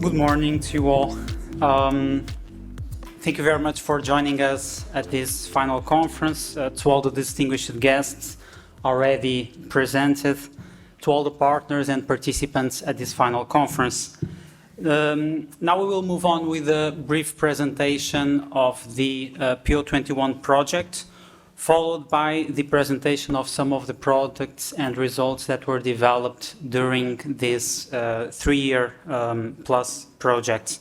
Good morning to you all. Thank you very much for joining us at this final conference, to all the distinguished guests already presented, to all the partners and participants at this final conference. Now we will move on with a brief presentation of the PO21 project, followed by the presentation of some of the products and results that were developed during this 3-year plus project.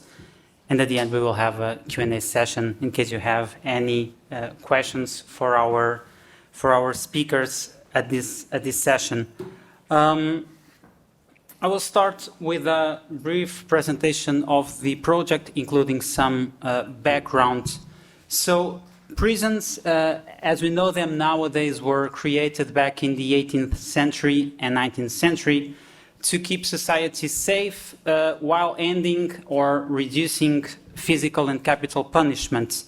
And at the end, we will have a Q&A session in case you have any questions for our speakers at this session. I will start with a brief presentation of the project, including some background. So, prisons, as we know them nowadays, were created back in the 18th century and 19th century to keep society safe while ending or reducing physical and capital punishments.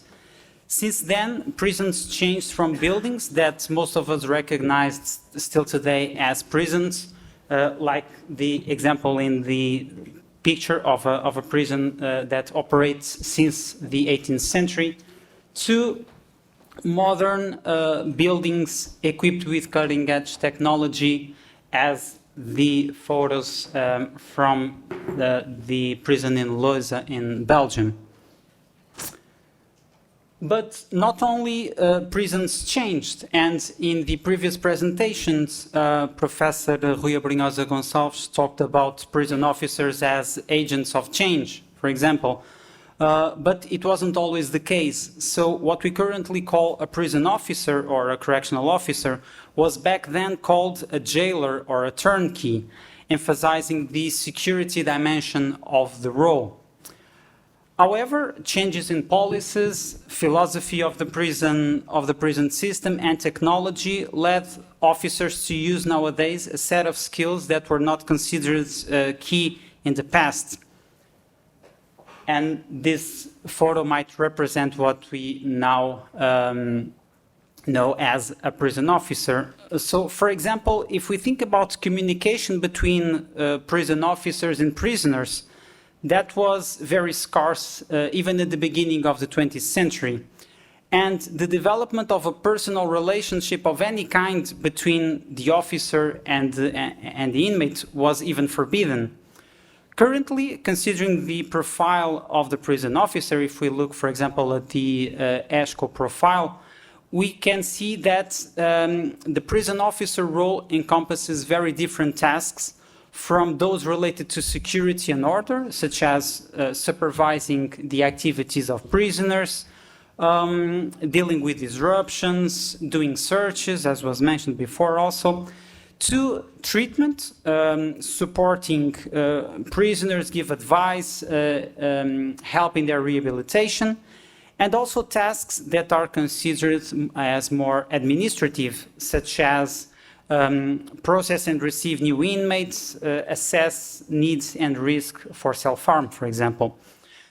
Since then, prisons changed from buildings that most of us recognize still today as prisons, like the example in the picture of a prison that operates since the 18th century, to modern buildings equipped with cutting-edge technology, as the photos from the prison in Leuze in Belgium. But not only prisons changed, and in the previous presentations, Professor Rui Abrunhosa Gonçalves talked about prison officers as agents of change, for example. But it wasn't always the case. So what we currently call a prison officer or a correctional officer was back then called a jailer or a turnkey, emphasizing the security dimension of the role. However, changes in policies, philosophy of the prison system, and technology led officers to use nowadays a set of skills that were not considered key in the past. And this photo might represent what we now know as a prison officer. So, for example, if we think about communication between prison officers and prisoners, that was very scarce even at the beginning of the 20th century. And the development of a personal relationship of any kind between the officer and the inmate was even forbidden. Currently, considering the profile of the prison officer, if we look, for example, at the ESCO profile, we can see that the prison officer role encompasses very different tasks, from those related to security and order, such as supervising the activities of prisoners, dealing with disruptions, doing searches, as was mentioned before also, to treatment, supporting prisoners, give advice, help in their rehabilitation, and also tasks that are considered as more administrative, such as process and receive new inmates, assess needs and risk for self-harm, for example.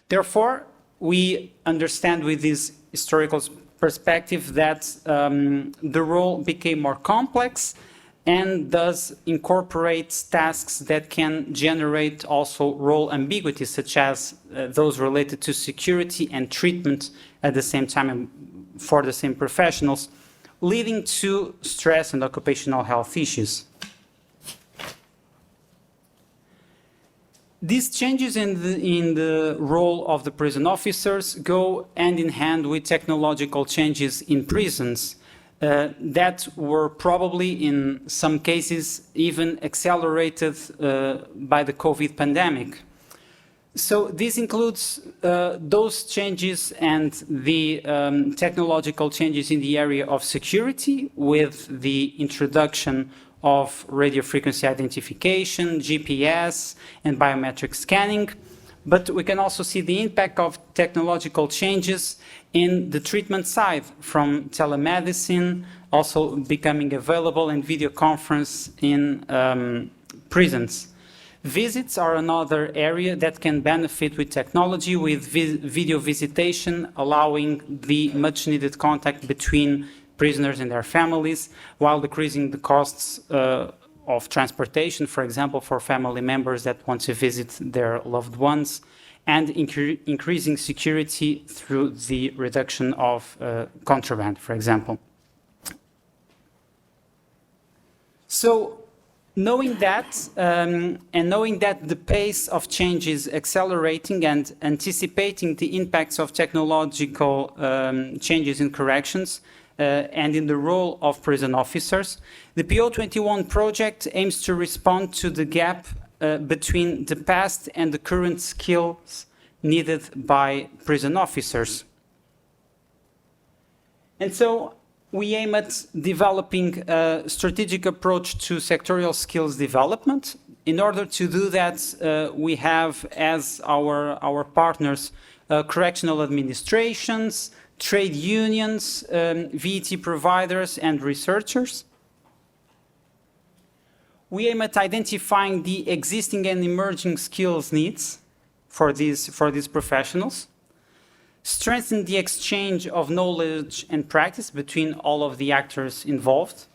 Therefore, we understand with this historical perspective that the role became more complex and thus incorporates tasks that can generate also role ambiguity, such as those related to security and treatment at the same time for the same professionals, leading to stress and occupational health issues. These changes in the role of the prison officers go hand in hand with technological changes in prisons that were probably in some cases even accelerated by the COVID pandemic. So this includes those changes and the technological changes in the area of security, with the introduction of radio frequency identification, GPS, and biometric scanning. But we can also see the impact of technological changes in the treatment side, from telemedicine also becoming available and video conference in prisons. Visits are another area that can benefit with technology, with video visitation, allowing the much needed contact between prisoners and their families, while decreasing the costs of transportation, for example, for family members that want to visit their loved ones, and increasing security through the reduction of contraband, for example. So, knowing that, and knowing that the pace of change is accelerating and anticipating the impacts of technological changes in corrections and in the role of prison officers, the PO21 project aims to respond to the gap between the past and the current skills needed by prison officers. And so we aim at developing a strategic approach to sectorial skills development. In order to do that, we have as our partners correctional administrations, trade unions, VET providers, and researchers. We aim at identifying the existing and emerging skills needs for these professionals, strengthen the exchange of knowledge and practice between all of the actors involved,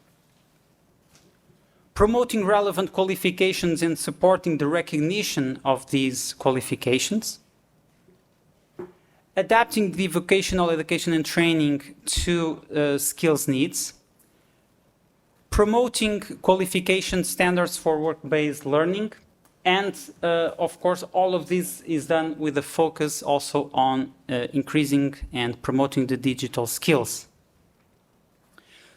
promoting relevant qualifications and supporting the recognition of these qualifications, adapting the vocational education and training to skills needs, promoting qualification standards for work-based learning, and of course all of this is done with a focus also on increasing and promoting the digital skills.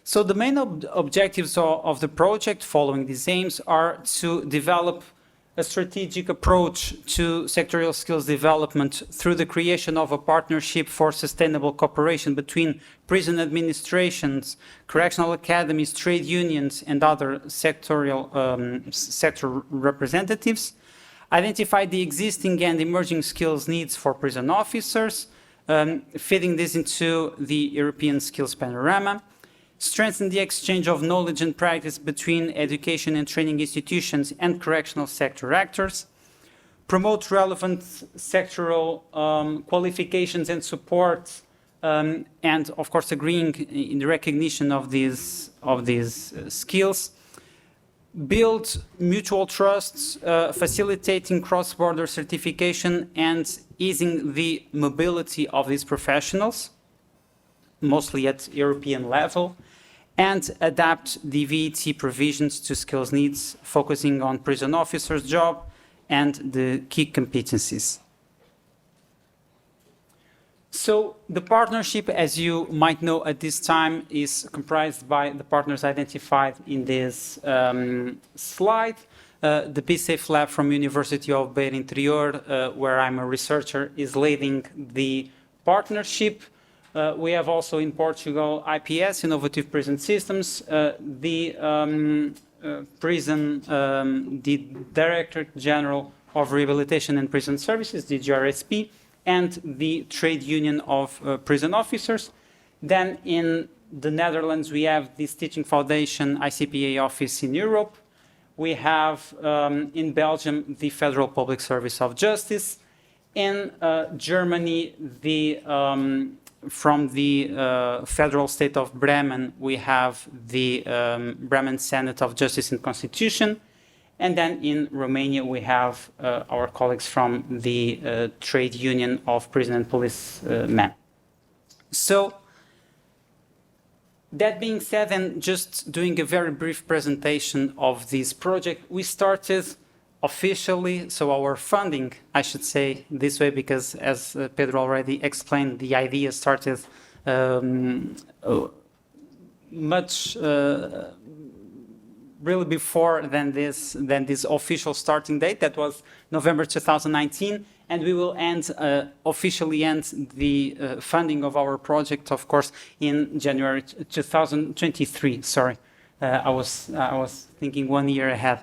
So the main objectives of the project following these aims are to develop a strategic approach to sectorial skills development through the creation of a partnership for sustainable cooperation between prison administrations, correctional academies, trade unions, and other sectorial sector representatives, identify the existing and emerging skills needs for prison officers, fitting this into the European skills panorama, strengthen the exchange of knowledge and practice between education and training institutions and correctional sector actors, promote relevant sectoral qualifications and support, and of course agreeing in the recognition of these skills, build mutual trusts, facilitating cross-border certification and easing the mobility of these professionals, mostly at European level, and adapt the VET provisions to skills needs, focusing on prison officers' job and the key competencies. So the partnership, as you might know at this time, is comprised by the partners identified in this slide. The BSafe Lab from University of Beira Interior, where I'm a researcher, is leading the partnership. We have also in Portugal IPS, Innovative Prison Systems, the Directorate General of Rehabilitation and Prison Services, the DGRSP, and the Trade Union of Prison Officers. Then in the Netherlands, we have the Teaching Foundation ICPA office in Europe. We have in Belgium the Federal Public Service of Justice. In Germany, from the federal state of Bremen, we have the Bremen Senate of Justice and Constitution. And then in Romania, we have our colleagues from the Trade Union of Prison and Policemen. So, that being said, and just doing a very brief presentation of this project, we started officially, so our funding, I should say this way, because as Pedro already explained, the idea started much really before than this official starting date. That was November 2019, and we will officially end the funding of our project, of course, in January 2023. Sorry, I was thinking 1 year ahead.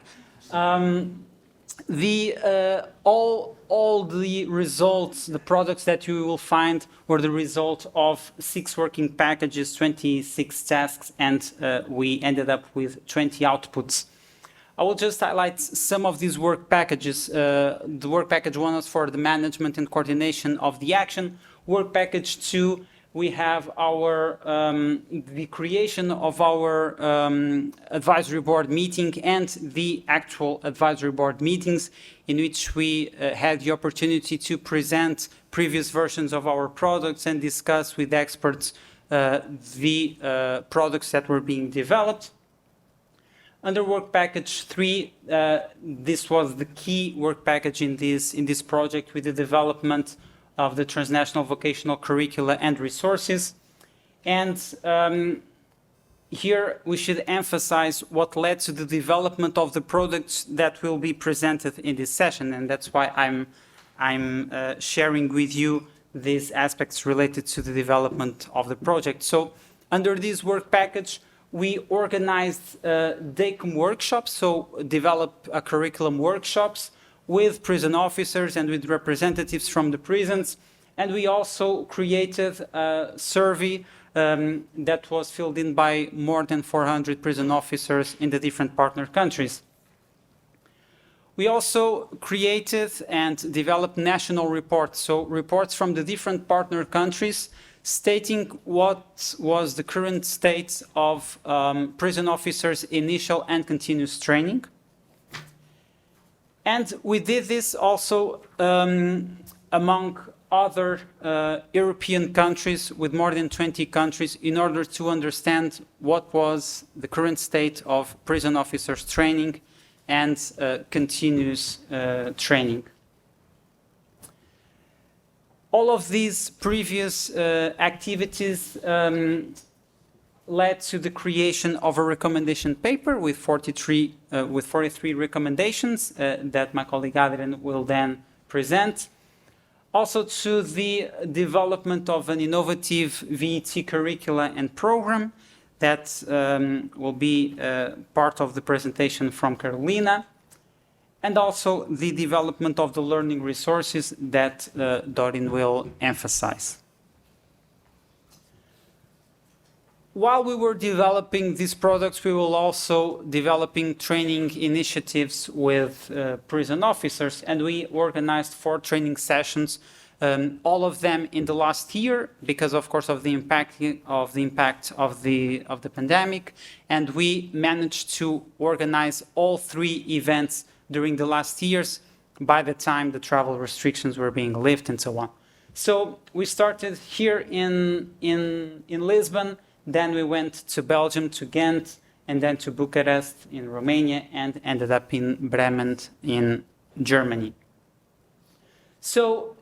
All the results, the products that you will find were the result of 6 working packages, 26 tasks, and we ended up with 20 outputs. I will just highlight some of these work packages. The work package 1 was for the management and coordination of the action. Work package 2 we have our the creation of our advisory board meeting and the actual advisory board meetings, in which we had the opportunity to present previous versions of our products and discuss with experts the products that were being developed. Under work package 3, this was the key work package in this project, with the development of the transnational vocational curricula and resources. And here we should emphasize what led to the development of the products that will be presented in this session, and that's why I'm sharing with you these aspects related to the development of the project. So under this work package, we organized DACUM workshops, so develop a curriculum workshops with prison officers and with representatives from the prisons. And we also created a survey that was filled in by more than 400 prison officers in the different partner countries. We also created and developed national reports, so reports from the different partner countries stating what was the current state of prison officers' initial and continuous training. And we did this also among other European countries, with more than 20 countries, in order to understand what was the current state of prison officers' training and continuous training. All of these previous activities led to the creation of a recommendation paper with 43 recommendations that my colleague Adrian will then present. Also to the development of an innovative VET curricula and program that will be part of the presentation from Carolina, and also the development of the learning resources that Dorin will emphasize. While we were developing these products, we were also developing training initiatives with prison officers, and we organized 4 training sessions, all of them in the last year, because of course of the impact of the pandemic, and we managed to organize all 3 events during the last years by the time the travel restrictions were being lifted and so on. So we started here in Lisbon. Then we went to Belgium, to Ghent, and then to Bucharest in Romania, and ended up in Bremen in Germany. So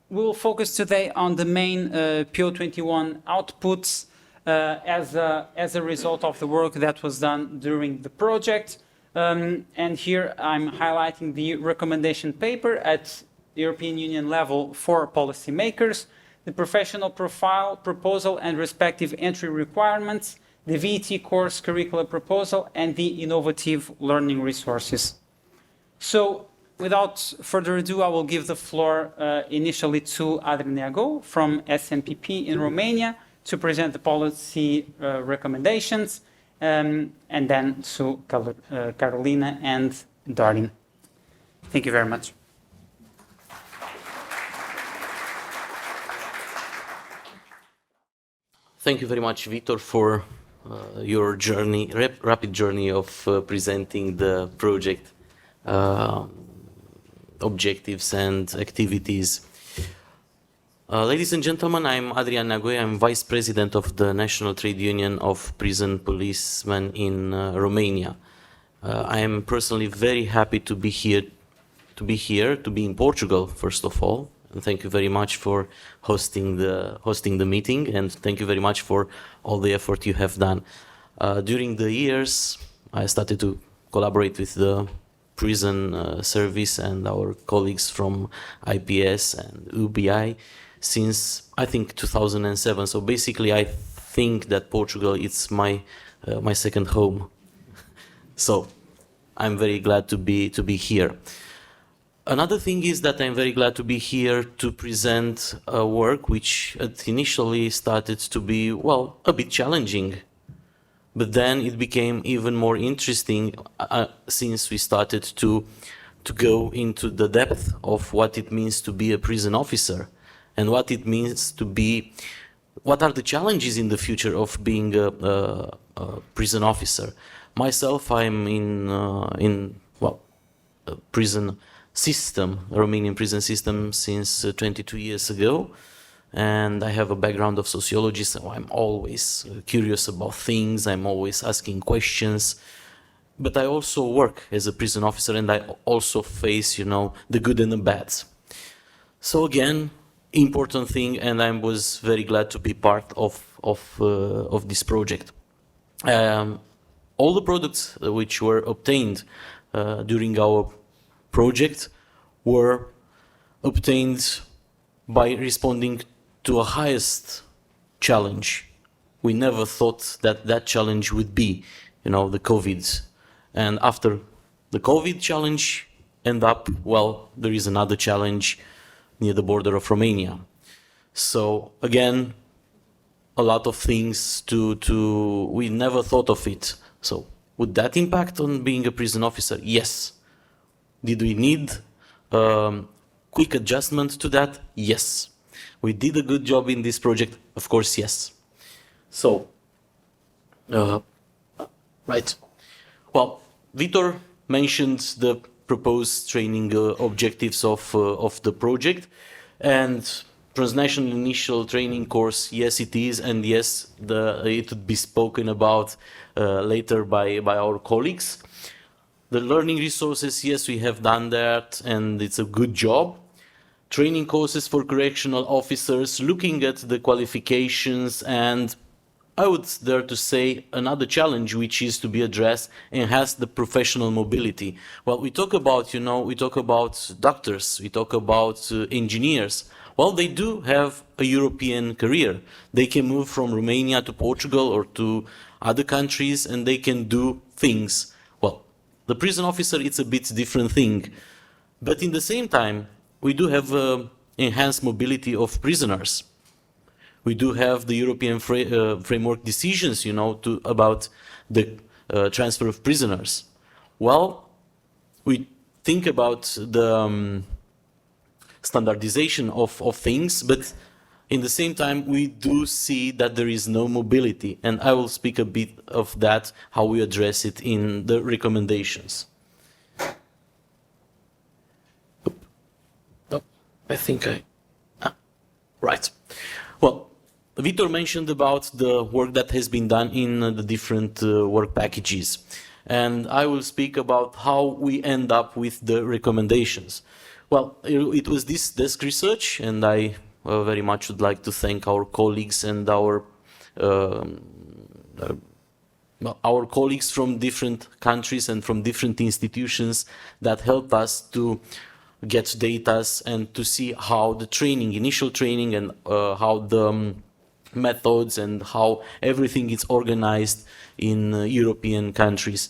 we will focus today on the main PO21 outputs as a result of the work that was done during the project. And here I'm highlighting the recommendation paper at European Union level for policymakers, the professional profile proposal and respective entry requirements, the VET course curricula proposal, and the innovative learning resources. So without further ado, I will give the floor initially to Adrian Neago from SMPP in Romania to present the policy recommendations, and then to Carolina and Dorin. Thank you very much. Thank you very much, Victor, for your journey, rapid journey of presenting the project objectives and activities. Ladies and gentlemen, I'm Adrian Neagoe. I'm Vice President of the National Trade Union of Prison Policemen in Romania. I am personally very happy to be here, to be in Portugal, first of all. And thank you very much for hosting the meeting, and thank you very much for all the effort you have done. During the years, I started to collaborate with the prison service and our colleagues from IPS and UBI since, I think, 2007. So basically, I think that Portugal is my second home. So I'm very glad to be here. Another thing is that I'm very glad to be here to present a work which initially started to be, well, a bit challenging. But then it became even more interesting since we started to go into the depth of what it means to be a prison officer and what it means to be what are the challenges in the future of being a prison officer? Myself, I'm in prison system, Romanian prison system, since 22 years ago, and I have a background of sociology, so I'm always curious about things. I'm always asking questions. But I also work as a prison officer, and I also face, the good and the bad. So again, important thing, and I was very glad to be part of this project. All the products which were obtained during our project were obtained by responding to a highest challenge. We never thought that that challenge would be, the COVID. And after the COVID challenge there is another challenge near the border of Romania. So again, a lot of things we never thought of it. So would that impact on being a prison officer? Yes. Did we need quick adjustment to that? Yes. We did a good job in this project? Of course, yes. So, right. Well, Vitor mentioned the proposed training objectives of the project, and transnational initial training course, yes it is, and yes, it would be spoken about later by our colleagues. The learning resources, yes, we have done that, and it's a good job. Training courses for correctional officers, looking at the qualifications, and I would dare to say another challenge which is to be addressed, enhance the professional mobility. Well, we talk about, doctors, we talk about engineers. Well, they do have a European career. They can move from Romania to Portugal or to other countries, and they can do things. Well, the prison officer, it's a bit different thing. But in the same time, we do have enhanced mobility of prisoners. We do have the European framework decisions, about the transfer of prisoners. Well, we think about the standardization of things, but in the same time, we do see that there is no mobility, and I will speak a bit of that, how we address it in the recommendations. I think right. Well, Vitor mentioned about the work that has been done in the different work packages. And I will speak about how we end up with the recommendations. Well, it was this desk research, and I very much would like to thank our colleagues and our colleagues from different countries and from different institutions that helped us to get data and to see how the training, initial training, and how the methods and how everything is organized in European countries.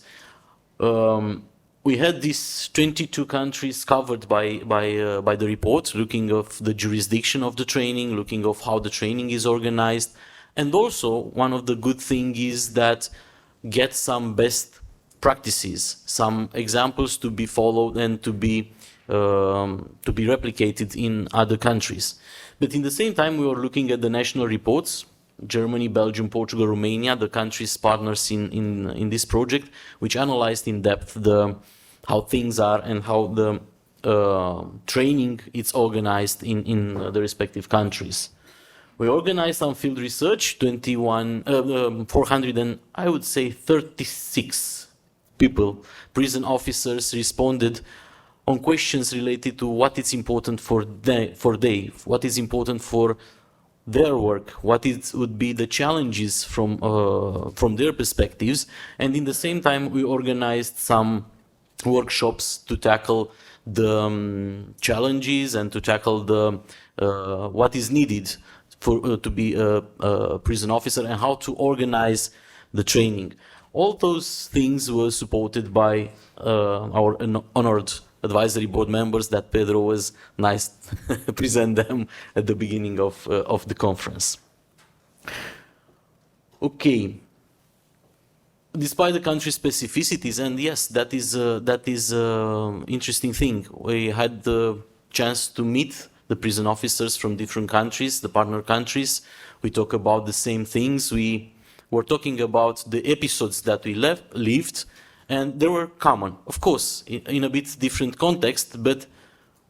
We had these 22 countries covered by the report, looking of the jurisdiction of the training, looking of how the training is organized, and also one of the good things is that get some best practices, some examples to be followed and to be replicated in other countries. But in the same time, we were looking at the national reports, Germany, Belgium, Portugal, Romania, the countries partners in this project, which analyzed in depth how things are and how the training is organized in the respective countries. We organized some field research, 436 people, prison officers responded on questions related to what is important for what is important for their work, would be the challenges from their perspectives, and in the same time we organized some workshops to tackle the challenges and to tackle the what is needed to be a prison officer and how to organize the training. All those things were supported by our honored advisory board members that Pedro was nice to present them at the beginning of the conference. Okay. Despite the country specificities, and yes, that is interesting thing. We had the chance to meet the prison officers from different countries, the partner countries. We talk about the same things. We were talking about the episodes that we lived, and they were common, of course, in a bit different context, but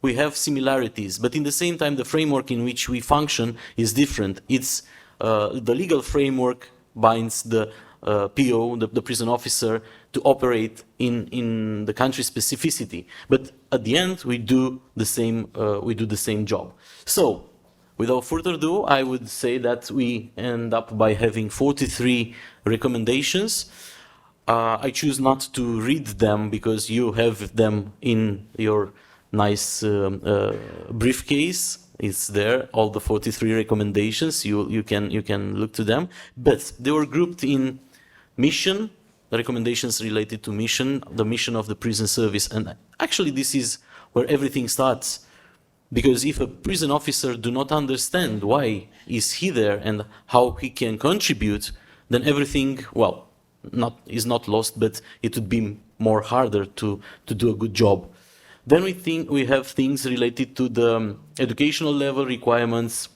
we have similarities. But in the same time, the framework in which we function is different. It's the legal framework binds the PO, the prison officer, to operate in the country's specificity. But at the end, we do the same job. So, without further ado, I would say that we end up by having 43 recommendations. I choose not to read them because you have them in your nice briefcase. It's there, all the 43 recommendations. You can look to them. But they were grouped in mission, the recommendations related to mission, the mission of the prison service. And actually, this is where everything starts. Because if a prison officer do not understand why is he there and how he can contribute, then everything, well, is not lost, but it would be more harder to do a good job. Then we have things related to the educational level requirements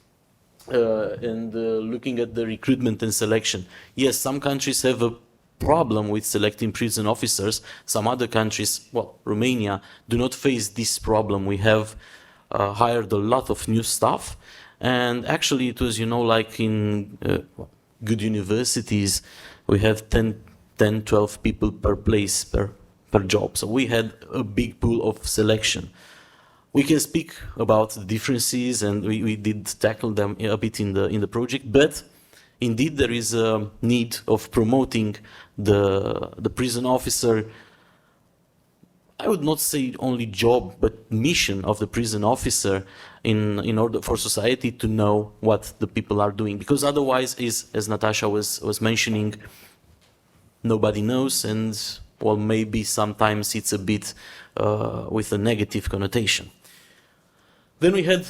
and looking at the recruitment and selection. Yes, some countries have a problem with selecting prison officers. Some other countries, well, Romania, do not face this problem. We have hired a lot of new staff, and actually it was, like in good universities, we have 10, 12 people per place, per job. So we had a big pool of selection. We can speak about the differences, and we did tackle them a bit in the project, but indeed there is a need of promoting the prison officer, I would not say only job, but mission of the prison officer in order for society to know what the people are doing. Because otherwise, as Natasha was mentioning, nobody knows, and well, maybe sometimes it's a bit with a negative connotation. Then we had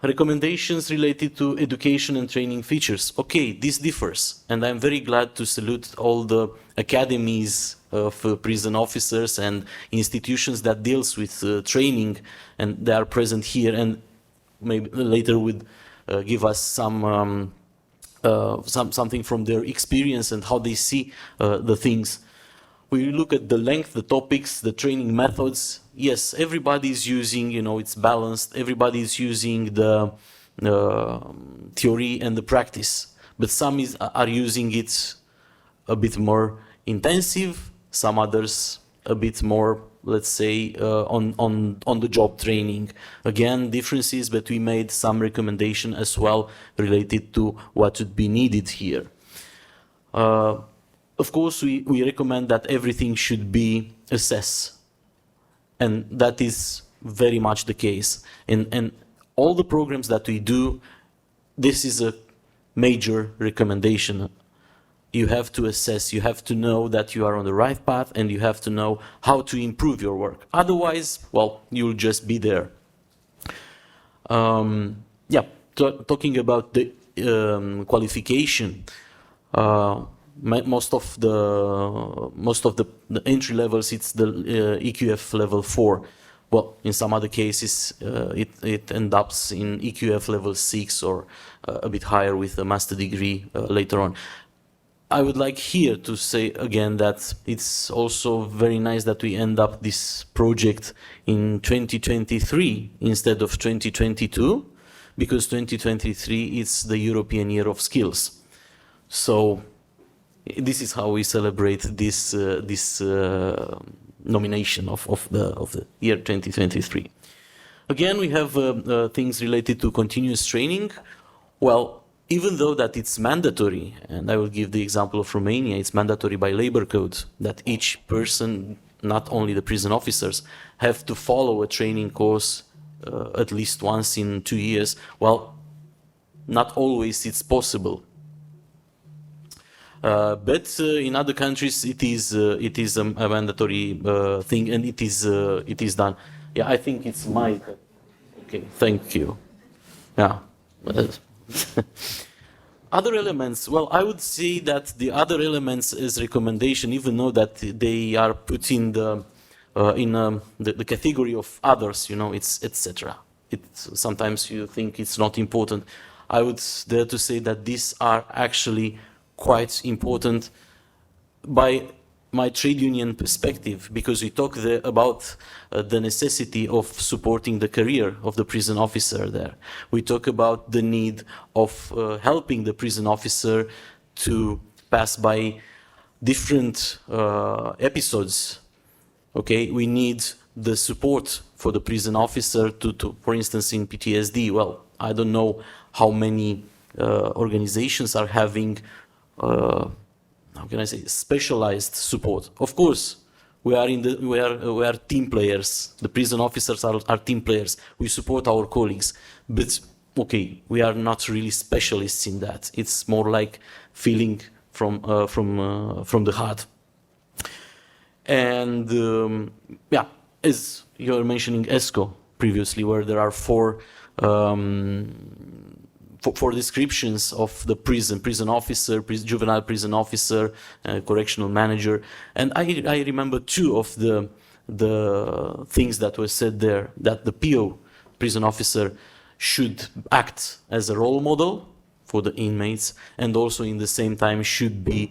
recommendations related to education and training features. Okay, this differs, and I'm very glad to salute all the academies of prison officers and institutions that deals with training, and they are present here, and maybe later would give us something from their experience and how they see the things. We look at the length, the topics, the training methods. Yes, everybody is using, it's balanced. Everybody is using the theory and the practice, but some are using it a bit more intensive. Some others a bit more, let's say, on the job training. Again, differences, but we made some recommendation as well related to what would be needed here. Of course, we recommend that everything should be assessed, and that is very much the case. And all the programs that we do, this is a major recommendation. You have to assess, you have to know that you are on the right path, and you have to know how to improve your work. Otherwise, well, you'll just be there. Talking about the qualification, most of the entry levels, it's the EQF level 4. Well, in some other cases, it ends up in EQF level 6 or a bit higher with a master degree later on. I would like here to say again that it's also very nice that we end up this project in 2023 instead of 2022, because 2023 is the European Year of Skills. So this is how we celebrate this nomination of the year 2023. Again, we have things related to continuous training. Well, even though that it's mandatory, and I will give the example of Romania, it's mandatory by labor code that each person, not only the prison officers, have to follow a training course at least once in 2 years. Well, not always it's possible. But in other countries, it is a mandatory thing, and it is done. Yeah, I think it's my. Okay, thank you. Yeah. Other elements. Well, I would say that the other elements as recommendation, even though that they are put in the category of others, it's etc. sometimes you think it's not important. I would dare to say that these are actually quite important by my trade union perspective, because we talk about the necessity of supporting the career of the prison officer there. We talk about the need of helping the prison officer to pass by different episodes. Okay, we need the support for the prison officer to, for instance, in PTSD. Well, I don't know how many organizations are having how can I say, specialized support. Of course, we are team players. The prison officers are team players. We support our colleagues, but okay, we are not really specialists in that. It's more like feeling from the heart. And yeah, as you were mentioning ESCO previously, where there are four descriptions of the prison officer, juvenile prison officer, correctional manager. And I remember two of the things that were said there, that the PO prison officer should act as a role model for the inmates, and also in the same time should be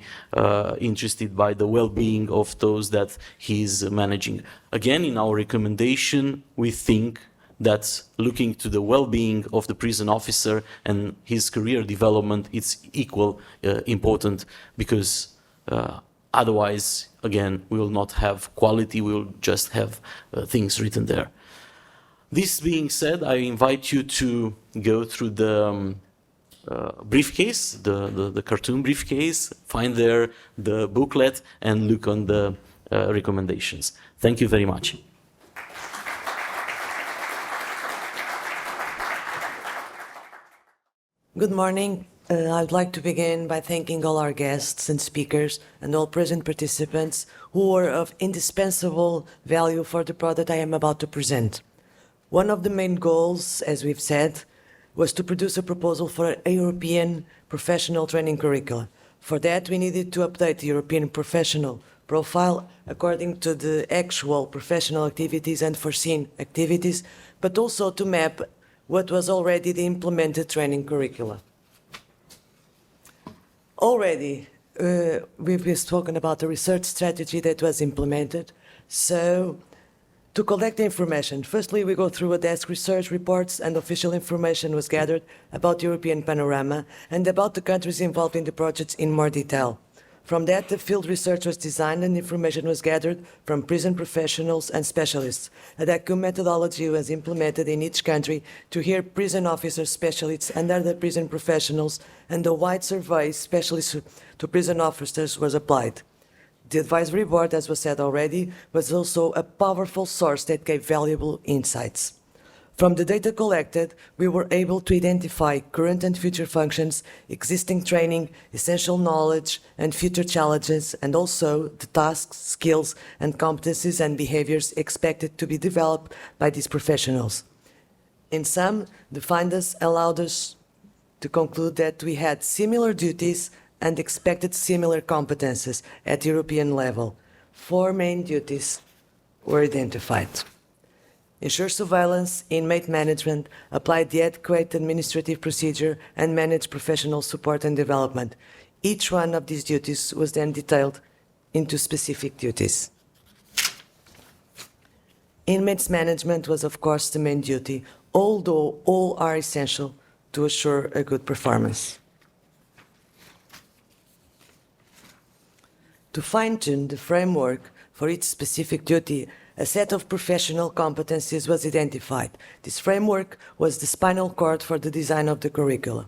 interested by the well-being of those that he's managing. Again, in our recommendation, we think that looking to the well-being of the prison officer and his career development, it's equal important, because otherwise, again, we will not have quality, we will just have things written there. This being said, I invite you to go through the briefcase, the cartoon briefcase, find there the booklet and look on the recommendations. Thank you very much. Good morning. I'd like to begin by thanking all our guests and speakers and all present participants who are of indispensable value for the product I am about to present. One of the main goals, as we've said, was to produce a proposal for a European professional training curricula. For that, we needed to update the European professional profile according to the actual professional activities and foreseen activities, but also to map what was already the implemented training curricula. Already, we've spoken about the research strategy that was implemented. So, to collect the information, firstly, we go through a desk research reports and official information was gathered about the European panorama and about the countries involved in the projects in more detail. From that, the field research was designed and information was gathered from prison professionals and specialists. A DACU methodology was implemented in each country to hear prison officers, specialists, and other prison professionals, and a wide survey specialists to prison officers was applied. The advisory board, as was said already, was also a powerful source that gave valuable insights. From the data collected, we were able to identify current and future functions, existing training, essential knowledge, and future challenges, and also the tasks, skills, and competencies and behaviors expected to be developed by these professionals. In sum, the findings allowed us to conclude that we had similar duties and expected similar competences at European level. 4 main duties were identified. Ensure surveillance, inmate management, apply the adequate administrative procedure, and manage professional support and development. Each one of these duties was then detailed into specific duties. Inmates management was, of course, the main duty, although all are essential to assure a good performance. To fine-tune the framework for each specific duty, a set of professional competencies was identified. This framework was the spinal cord for the design of the curricula.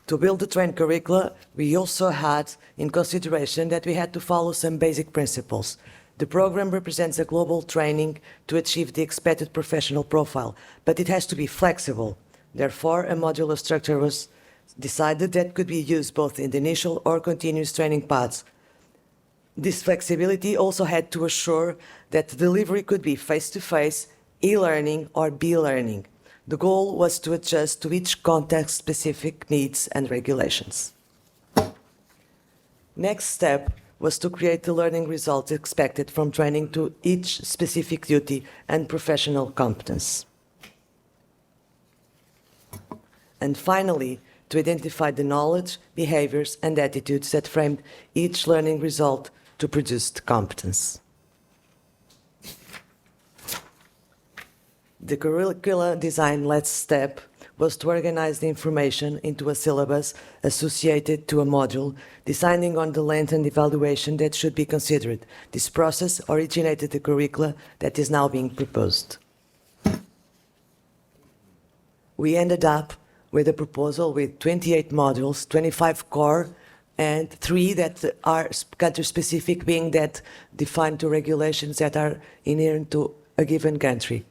To build the trained curricula, we also had in consideration that we had to follow some basic principles. The program represents a global training to achieve the expected professional profile, but it has to be flexible. Therefore, a modular structure was decided that could be used both in the initial or continuous training paths. This flexibility also had to assure that the delivery could be face-to-face, e-learning, or be-learning. The goal was to adjust to each context-specific needs and regulations. Next step was to create the learning results expected from training to each specific duty and professional competence. And finally, to identify the knowledge, behaviors, and attitudes that framed each learning result to produce the competence. The curricula design last step was to organize the information into a syllabus associated to a module, deciding on the length and evaluation that should be considered. This process originated the curricula that is now being proposed. We ended up with a proposal with 28 modules, 25 core, and 3 that are country-specific, being that defined to regulations that are inherent to a given country.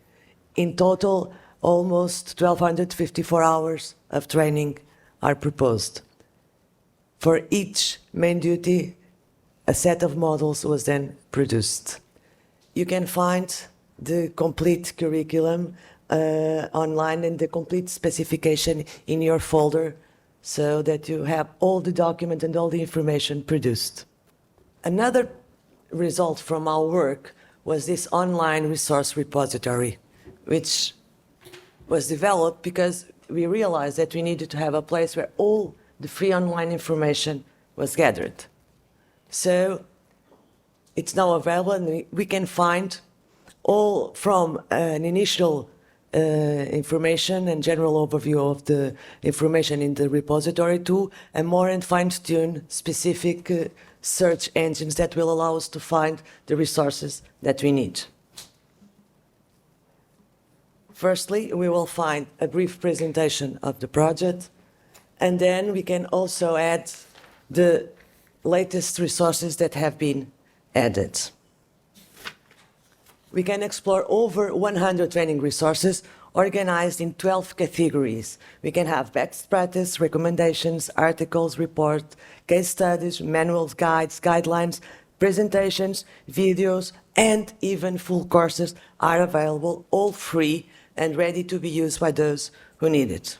In total, almost 1,254 hours of training are proposed. For each main duty, a set of models was then produced. You can find the complete curriculum online and the complete specification in your folder so that you have all the documents and all the information produced. Another result from our work was this online resource repository, which was developed because we realized that we needed to have a place where all the free online information was gathered. So it's now available, and we can find all from an initial information and general overview of the information in the repository to a more and fine-tuned specific search engines that will allow us to find the resources that we need. Firstly, we will find a brief presentation of the project, and then we can also add the latest resources that have been added. We can explore over 100 training resources organized in 12 categories. We can have best practice, recommendations, articles, reports, case studies, manuals, guides, guidelines, presentations, videos, and even full courses are available, all free and ready to be used by those who need it.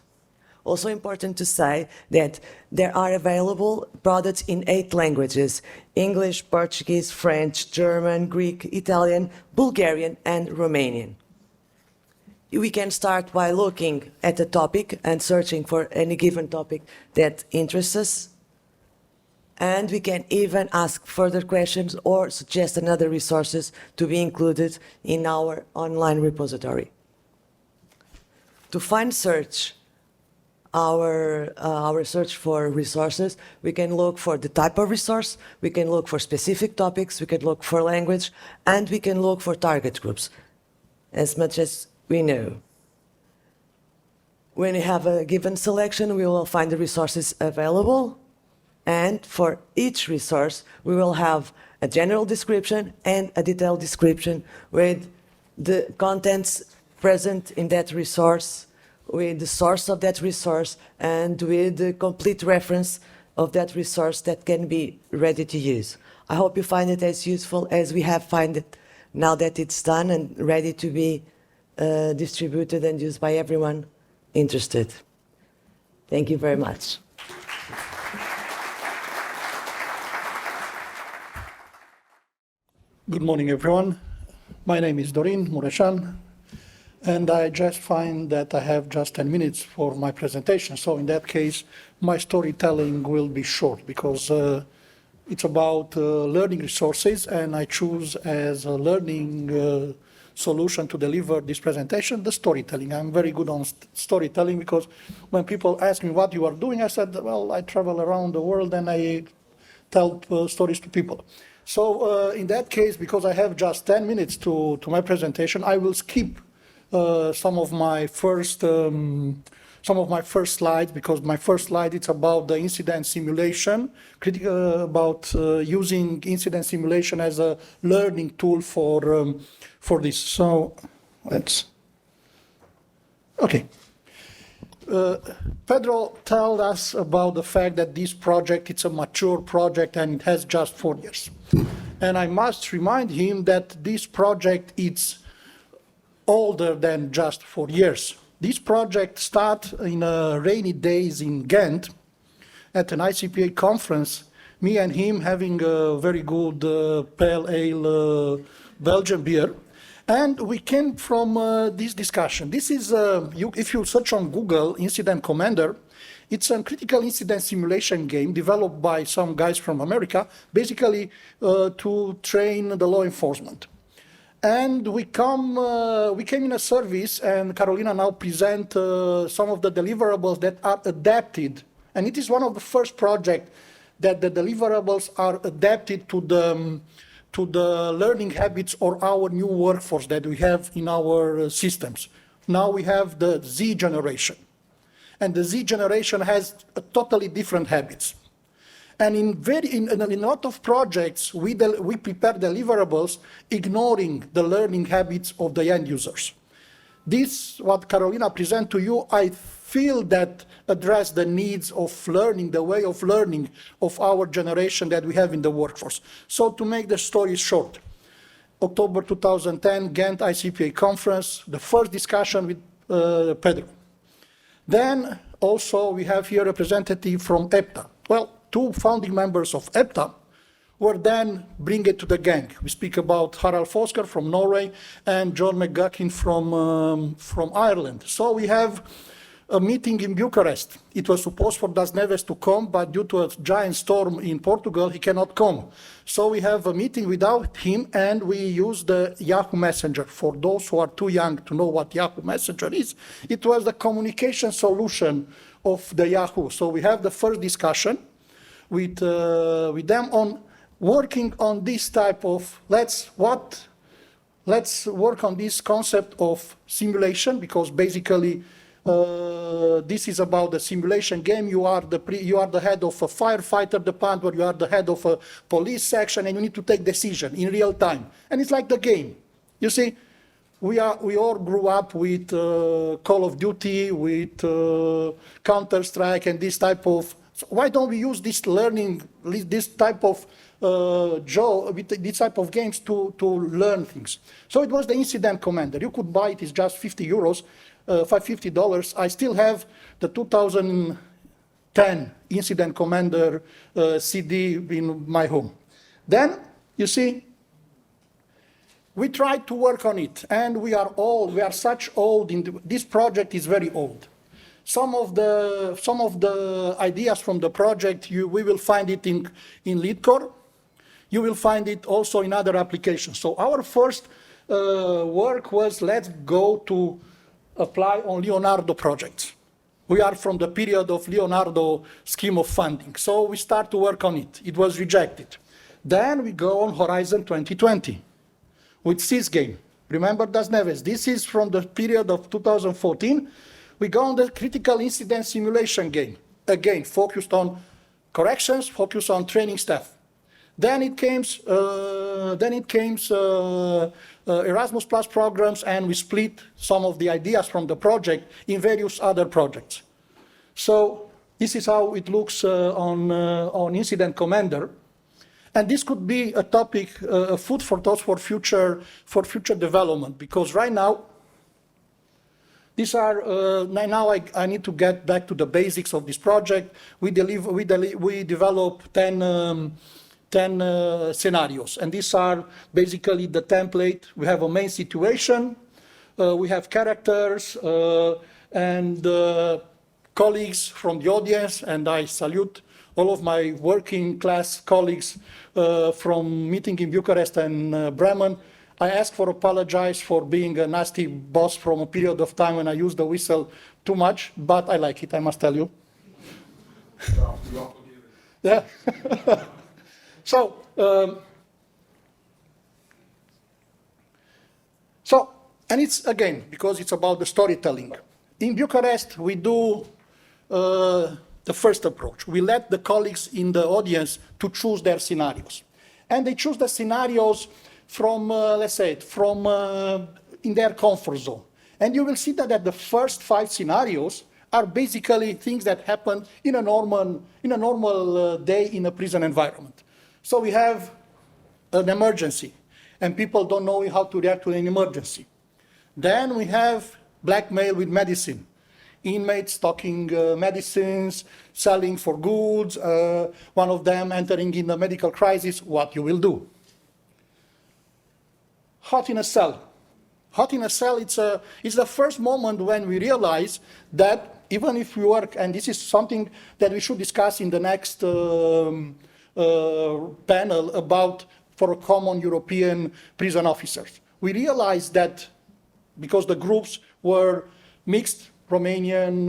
Also important to say that there are available products in 8 languages: English, Portuguese, French, German, Greek, Italian, Bulgarian, and Romanian. We can start by looking at a topic and searching for any given topic that interests us. And we can even ask further questions or suggest another resources to be included in our online repository. To search our search for resources, we can look for the type of resource, we can look for specific topics, we can look for language, and we can look for target groups, as much as we know. When we have a given selection, we will find the resources available, and for each resource, we will have a general description and a detailed description with the contents present in that resource, with the source of that resource, and with the complete reference of that resource that can be ready to use. I hope you find it as useful as we have found it now that it's done and ready to be distributed and used by everyone interested. Thank you very much. Good morning, everyone. My name is Dorin Mureșan, and I just find that I have just 10 minutes for my presentation. So in that case, my storytelling will be short because it's about learning resources, and I choose as a learning solution to deliver this presentation, the storytelling. I'm very good on storytelling because when people ask me what you are doing, I said, well, I travel around the world and I tell stories to people. So in that case, because I have just 10 minutes to my presentation, I will skip some of my first slides, because my first slide it's about the incident simulation, about using incident simulation as a learning tool for this. So let's. Okay. Pedro told us about the fact that this project, it's a mature project and it has just 4 years. And I must remind him that this project is older than just 4 years. This project started in rainy days in Ghent at an ICPA conference me and him having a very good pale ale Belgian beer. And we came from this discussion. This is, if you search on Google, Incident Commander, it's a critical incident simulation game developed by some guys from America, basically to train the law enforcement. And we came in a service, and Carolina now present some of the deliverables that are adapted. And it is one of the first projects that the deliverables are adapted to the learning habits or our new workforce that we have in our systems. Now we have the Z generation. And the Z generation has a totally different habits. And in a lot of projects, we prepare deliverables ignoring the learning habits of the end users. This, what Carolina present to you, I feel that address the needs of learning, the way of learning of our generation that we have in the workforce. So to make the story short, October 2010, Ghent ICPA conference, the first discussion with Pedro. Then also we have here a representative from EPTA. Well, two founding members of EPTA were then bring it to the gang. We speak about Harald Fosker from Norway and John McGuckin from Ireland. So we have a meeting in Bucharest. It was supposed for Das Neves to come, but due to a giant storm in Portugal, he cannot come. So we have a meeting without him, and we use the Yahoo Messenger. For those who are too young to know what Yahoo Messenger is, it was the communication solution of the Yahoo. So we have the first discussion with them on working on this type of, let's work on this concept of simulation, because basically this is about the simulation game. You are the head of a firefighter department, or you are the head of a police section, and you need to take decision in real time. And it's like the game. You see, we all grew up with Call of Duty, with Counter-Strike, and this type of. So why don't we use this learning, this type of this type of games to learn things? So it was the Incident Commander. You could buy it; it's just €50. $50. I still have the 2010 Incident Commander CD in my home. Then, you see, we tried to work on it, and we are such old, this project is very old. Some of the ideas from the project, we will find it in LeadCore. You will find it also in other applications. So our first work was, let's go to apply on Leonardo projects. We are from the period of Leonardo scheme of funding. So we start to work on it. It was rejected. Then we go on Horizon 2020 with SysGame. Remember Das Neves? This is from the period of 2014. We go on the critical incident simulation game. Again, focused on corrections, focused on training staff. Then it came Erasmus Plus programs, and we split some of the ideas from the project in various other projects. So this is how it looks on Incident Commander. And this could be a topic, food for thought for future development, because right now, these are, now I need to get back to the basics of this project. We develop 10 scenarios, and these are basically the template. We have a main situation, we have characters, and colleagues from the audience, and I salute all of my working class colleagues from meeting in Bucharest and Bremen. I ask for apologize for being a nasty boss from a period of time when I use the whistle too much, but I like it, I must tell you. Yeah. So, and it's, again, because it's about the storytelling. In Bucharest, we do the first approach. We let the colleagues in the audience to choose their scenarios. And they choose the scenarios from, let's say, in their comfort zone. And you will see that the first 5 scenarios are basically things that happen in a normal day in a prison environment. So we have an emergency, and people don't know how to react to an emergency. Then we have blackmail with medicine. inmates stocking medicines, selling for goods, one of them entering in a medical crisis, what you will do. Hot in a cell. Hot in a cell, it's the first moment when we realize that even if we work, and this is something that we should discuss in the next panel about for a common European prison officers. We realized that because the groups were mixed, Romanian,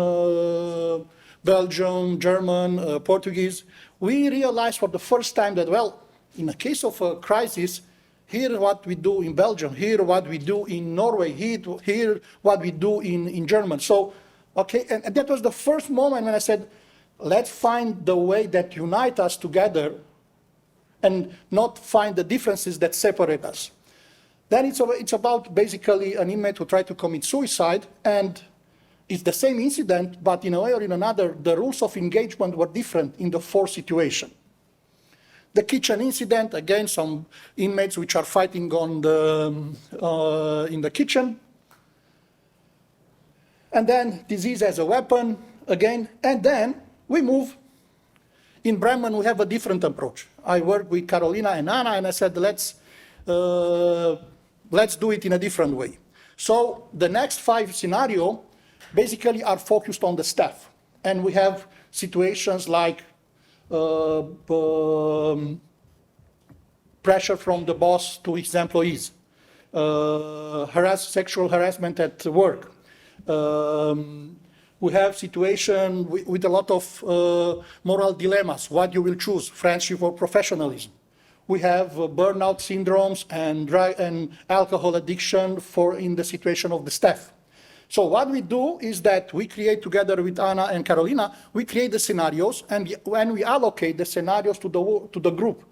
Belgian, German, Portuguese, we realized for the first time that, well, in the case of a crisis, here what we do in Belgium, here what we do in Norway, here what we do in German. So, okay, and that was the first moment when I said, let's find the way that unite us together and not find the differences that separate us. Then it's about basically an inmate who tried to commit suicide, and it's the same incident, but in a way or in another, the rules of engagement were different in the four situation. The kitchen incident, again, some inmates which are fighting on in the kitchen. And then disease as a weapon, again, and then we move. In Bremen, we have a different approach. I work with Carolina and Anna, and I said, let's do it in a different way. So the next 5 scenarios basically are focused on the staff. And we have situations like pressure from the boss to his employees, sexual harassment at work. We have situation with a lot of moral dilemmas, what you will choose, friendship or professionalism. We have burnout syndromes and drug and alcohol addiction in the situation of the staff. So what we do is that we create together with Anna and Carolina, we create the scenarios, and when we allocate the scenarios to the group.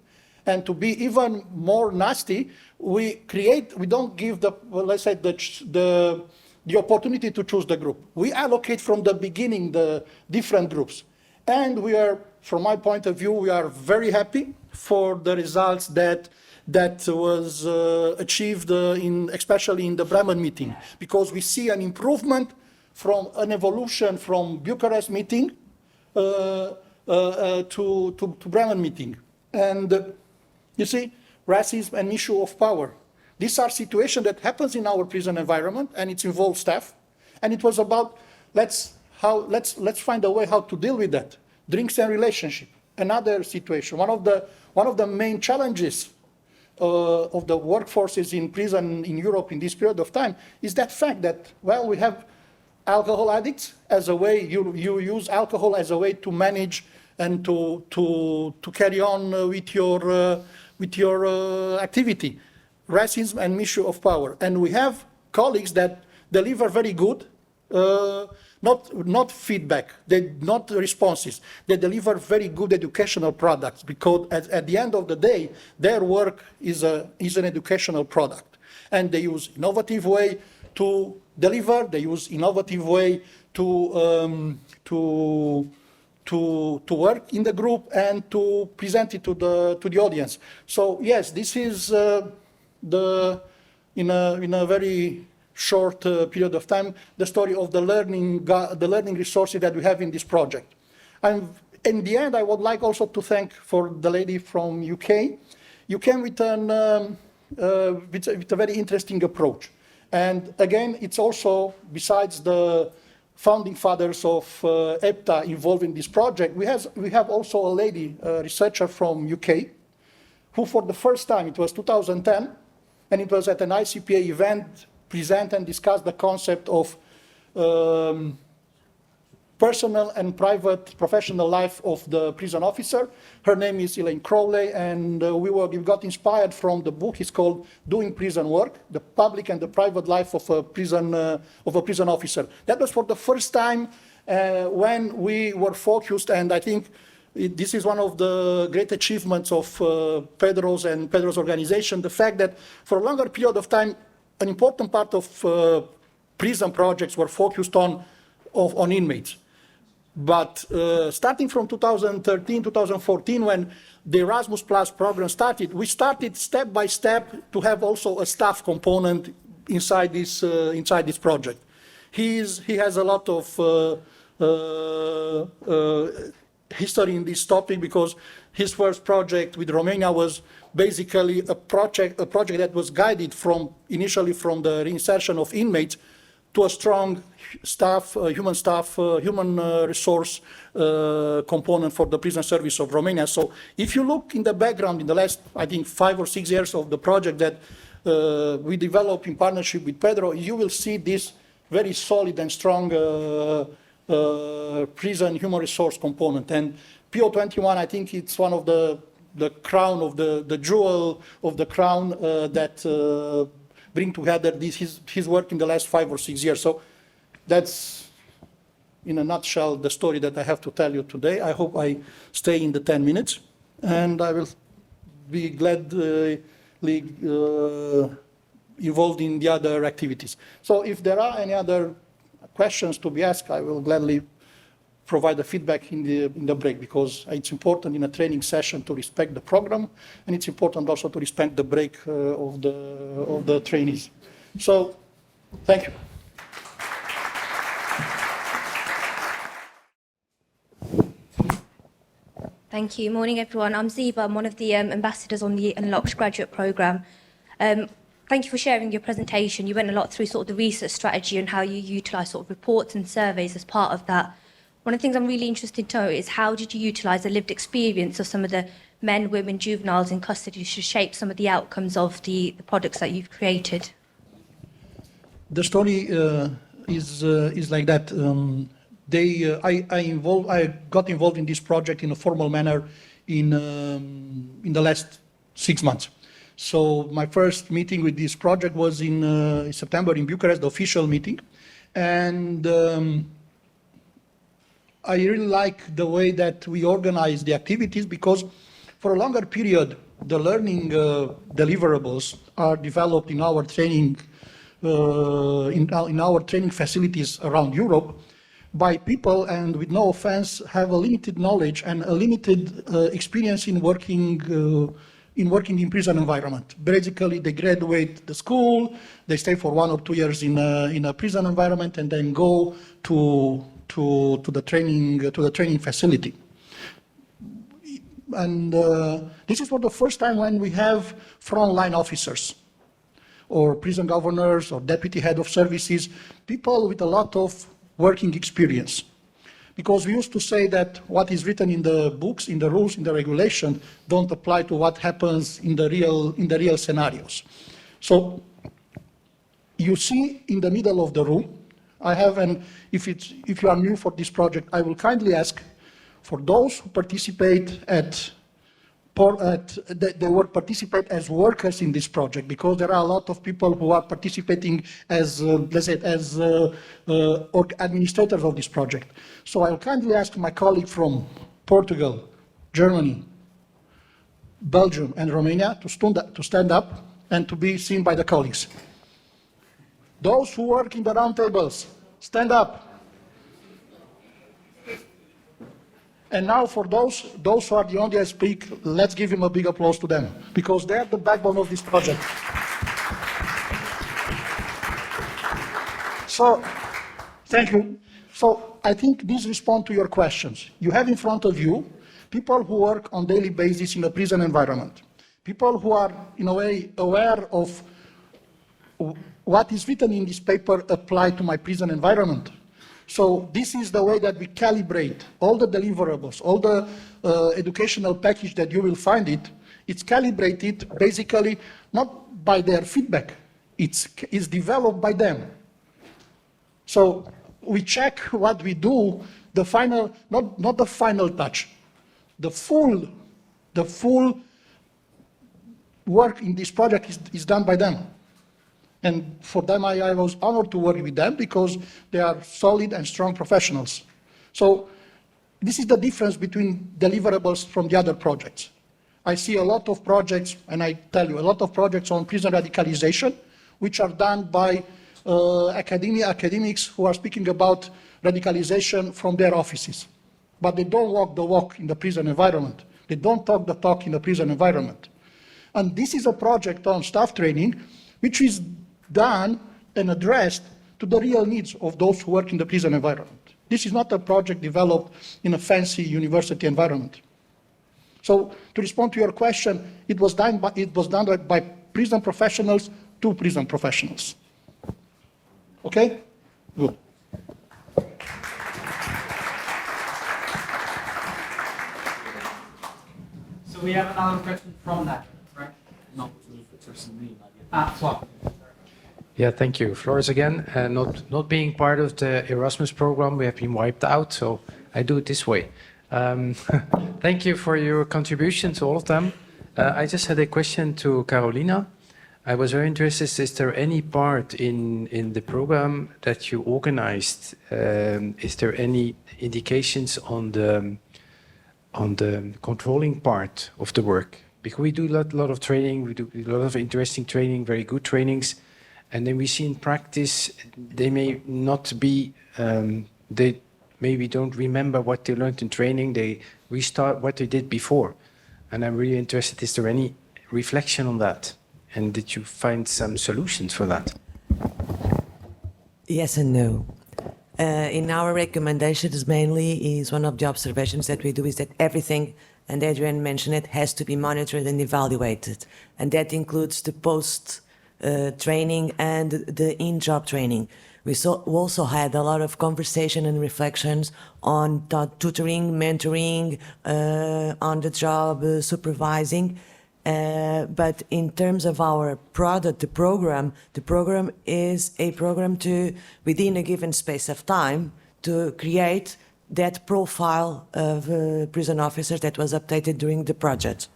And to be even more nasty, we don't give the opportunity to choose the group. We allocate from the beginning the different groups. And we are, from my point of view, we are very happy for the results that was achieved especially in the Bremen meeting, because we see an improvement from an evolution from Bucharest meeting to Bremen meeting. And you see, racism and issue of power. These are situations that happens in our prison environment, and it involves staff. And it was about let's find a way how to deal with that. Drinks and relationship, another situation. One of the main challenges of the workforces in prison in Europe in this period of time is that fact that, well, we have alcohol addicts as a way, you use alcohol as a way to manage and to carry on with your activity. Racism and misuse of power. And we have colleagues that deliver very good, not feedback, not responses. They deliver very good educational products, because at the end of the day, their work is an educational product. And they use innovative way to deliver, they use innovative way to work in the group and to present it to the audience. So yes, this is in a very short period of time, the story of the learning resources that we have in this project. And in the end, I would like also to thank for the lady from UK. You came with a very interesting approach. And again, it's also, besides the founding fathers of EPTA involved in this project, we have also a lady, researcher from UK, who for the first time, it was 2010, and it was at an ICPA event, present and discuss the concept of personal and private professional life of the prison officer. Her name is Elaine Crowley, and we got inspired from the book. It's called Doing Prison Work, the public and the private life of a prison officer. That was for the first time when we were focused, and I think this is one of the great achievements of Pedro's and Pedro's organization, the fact that for a longer period of time, an important part of prison projects were focused on inmates. But starting from 2013, 2014, when the Erasmus program started, we started step by step to have also a staff component inside this project. he has a lot of history in this topic, because his first project with Romania was basically a project that was guided initially from the reinsertion of inmates to a strong human resource component for the prison service of Romania. So if you look in the background in the last, I think, 5 or 6 years of the project that we developed in partnership with Pedro, you will see this very solid and strong prison human resource component. And PO21, I think it's one of the crown of the jewel of the crown that bring together his work in the last 5 or 6 years. So that's, in a nutshell, the story that I have to tell you today. I hope I stay in the 10 minutes, and I will be gladly involved in the other activities. So if there are any other questions to be asked, I will gladly provide the feedback in the break, because it's important in a training session to respect the program, and it's important also to respect the break of the trainees. So, thank you. Thank you. Morning, everyone. I'm Ziba. I'm one of the ambassadors on the Unlocked Graduate Programme. Thank you for sharing your presentation. You went a lot through sort of the research strategy and how you utilise sort of reports and surveys as part of that. One of the things I'm really interested to know is, how did you utilise the lived experience of some of the men, women, juveniles in custody to shape some of the outcomes of the products that you've created? The story is like that. I got involved in this project in a formal manner in the last 6 months. So my first meeting with this project was in September in Bucharest, the official meeting, and I really like the way that we organize the activities, because for a longer period, the learning deliverables are developed in our training in our training facilities around Europe by people, and with no offense, have a limited knowledge and a limited experience in working in prison environment. Basically, they graduate the school, they stay for 1 or 2 years in a prison environment, and then go to the training facility. And this is for the first time when we have frontline officers, or prison governors, or deputy head of services, people with a lot of working experience. Because we used to say that what is written in the books, in the rules, in the regulation, don't apply to what happens in the real scenarios. So you see in the middle of the room, I have, and if you are new for this project, I will kindly ask for those who participate they will participate as workers in this project, because there are a lot of people who are participating as, let's say, as administrators of this project. So I'll kindly ask my colleague from Portugal, Germany, Belgium, and Romania to stand up and to be seen by the colleagues. Those who work in the round tables, stand up. And now for those who are the only I speak, let's give him a big applause to them, because they are the backbone of this project. So, thank you. So, I think these respond to your questions. You have in front of you people who work on a daily basis in a prison environment, people who are, in a way, aware of what is written in this paper applied to my prison environment. So this is the way that we calibrate all the deliverables, all the educational package that you will find it's calibrated basically not by their feedback, it's developed by them. So we check what we do, the final, not the final touch, the full work in this project is done by them. And for them, I was honored to work with them, because they are solid and strong professionals. So this is the difference between deliverables from the other projects. I see a lot of projects, and I tell you, a lot of projects on prison radicalization, which are done by academics who are speaking about radicalization from their offices. But they don't walk the walk in the prison environment. They don't talk the talk in the prison environment. And this is a project on staff training, which is done and addressed to the real needs of those who work in the prison environment. This is not a project developed in a fancy university environment. So to respond to your question, it was done by prison professionals to prison professionals. Okay? Good. So we have another question from that, right? No. Swap. Yeah, thank you. Floris again. Not being part of the Erasmus program, we have been wiped out, so I do it this way. Thank you for your contribution to all of them. I just had a question to Carolina. I was very interested, is there any part in the program that you organized? Is there any indications on the controlling part of the work? Because we do a lot of training, we do a lot of interesting training, very good trainings, and then we see in practice they may not be, they maybe don't remember what they learned in training, they restart what they did before. And I'm really interested, is there any reflection on that? And did you find some solutions for that? Yes and no. In our recommendations, mainly is one of the observations that we do is that everything, and Adrian mentioned it, has to be monitored and evaluated. And that includes the post-training and the in-job training. We also had a lot of conversation and reflections on tutoring, mentoring, on-the-job supervising. But in terms of our product, the program is a program to, within a given space of time, to create that profile of prison officers that was updated during the project,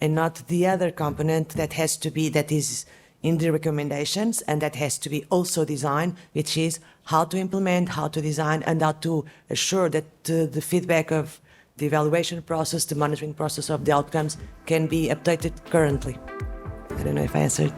and not the other component that has to be, that is in the recommendations, and that has to be also designed, which is how to implement, how to design, and how to assure that the feedback of the evaluation process, the monitoring process of the outcomes can be updated currently. I don't know if I answered.